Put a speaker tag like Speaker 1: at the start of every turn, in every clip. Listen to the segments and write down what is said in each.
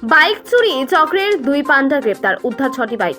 Speaker 1: Bike চুরি চক্রের দুই পান্ডা গ্রেপ্তার, উদ্ধার 6টি বাইক।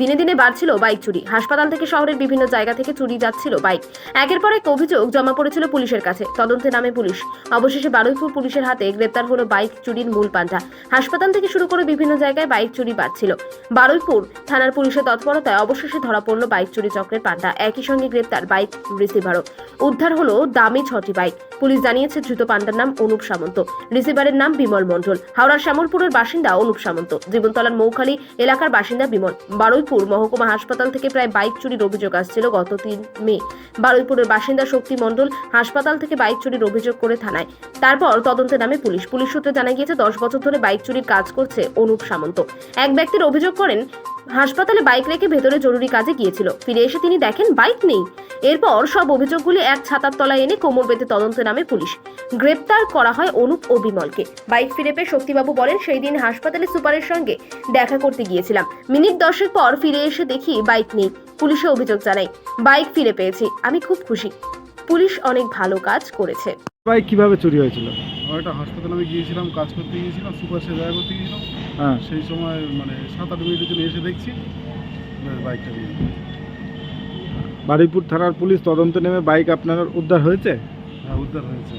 Speaker 1: দিনে দিনে বাড়ছিল বাইক চুরি। হাসপাতাল থেকে শহরের বিভিন্ন জায়গা থেকে চুরি যাচ্ছিল বাইক। একের পর এক অভিযোগ জমা পড়েছিল পুলিশের কাছে। তদন্তে নামে পুলিশ। অবশেষে বারুইপুর পুলিশের হাতে গ্রেপ্তার হলো বাইক চুরির মূল পান্ডা। হাসপাতাল থেকে শুরু করে বিভিন্ন জায়গায় বাইক চুরি বাড়ছিল। বারুইপুর থানার পুলিশের তৎপরতায় অবশেষে ধরা পড়ল বাইক চুরি চক্রের পান্ডা। একই সঙ্গে গ্রেপ্তার বাইক রিসিভারও। উদ্ধার হলো দামি 6টি বাইক। পুলিশ জানিয়েছে ধৃত পান্ডার নাম অনুপ সামন্ত, রিসিভারের নাম বিমল মণ্ডল। হাওড়ার শ্যামলপুরের বাসিন্দা অনুপ সামন্ত, জীবনতলার মৌখালী এলাকার বাসিন্দা বিমল। বারুইপুর মহকুমা হাসপাতাল থেকে প্রায় বাইক চুরির অভিযোগ আসছিল গত 3 মে। বারুইপুরের বাসিন্দা শক্তি মণ্ডল হাসপাতাল থেকে বাইক চুরির অভিযোগ করে থানায়। তারপর তদন্তে নামে পুলিশ। পুলিশ সূত্রে জানা গিয়েছে 10 বছর ধরে বাইক চুরির কাজ করছে অনুপ সামন্ত। এক ব্যক্তির অভিযোগ করেন হাসপাতালে বাইক রেখে ভেতরে জরুরি কাজে গিয়েছিল, ফিরে এসে তিনি দেখেন বাইক নেই। এরপর সব অভিযোগগুলি এক ছাতার তলায় এনে কোমর বেঁধে তদন্তে নামে পুলিশ। গ্রেপ্তার করা হয় অনুপ ও বিমলকে। বাইক ফিরে পেয়ে শক্তিবাবু বলেন, সেই দিন হাসপাতালে সুপারের সঙ্গে দেখা করতে গিয়েছিলাম। মিনিট 10 পর ফিরে এসে দেখি বাইক নেই। পুলিশে অভিযোগ জানাই, বাইক ফিরে পেয়েছি, আমি খুব খুশি। পুলিশ অনেক ভালো কাজ করেছে।
Speaker 2: বাইক কিভাবে চুরি হয়েছিল?
Speaker 3: একটা হাসপাতালে আমি গিয়েছিলাম, কাজ করতে গিয়েছিলাম, সুপার সে দেখা করতে গিয়েছিলাম।
Speaker 2: হ্যাঁ,
Speaker 3: সেই সময় 7-8 মিনিটের জন্য এসে দেখছি বাইকটা নিয়ে।
Speaker 2: বারুইপুর থানার পুলিশ তদন্তে নেমে বাইক আপনার উদ্ধার হয়েছে।
Speaker 3: হ্যাঁ, উদ্ধার হয়েছে।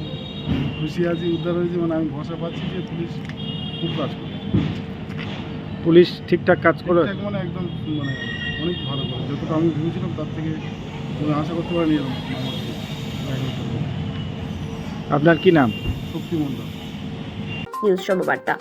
Speaker 3: খুশি আছি উদ্ধার হয়েছে, আমি ভরসা পাচ্ছি যে পুলিশ খুব কাজ করে।
Speaker 2: পুলিশ ঠিকঠাক কাজ করে।
Speaker 3: ঠিকঠাক একদম অনেক ভালো করে, যতটা আমি ভেবেছিলাম তার থেকে আশা করতে পারিনি আমাকে।
Speaker 2: আপনার কি নাম?
Speaker 3: শক্তি মণ্ডল।
Speaker 1: নিউজ সমবার্তা।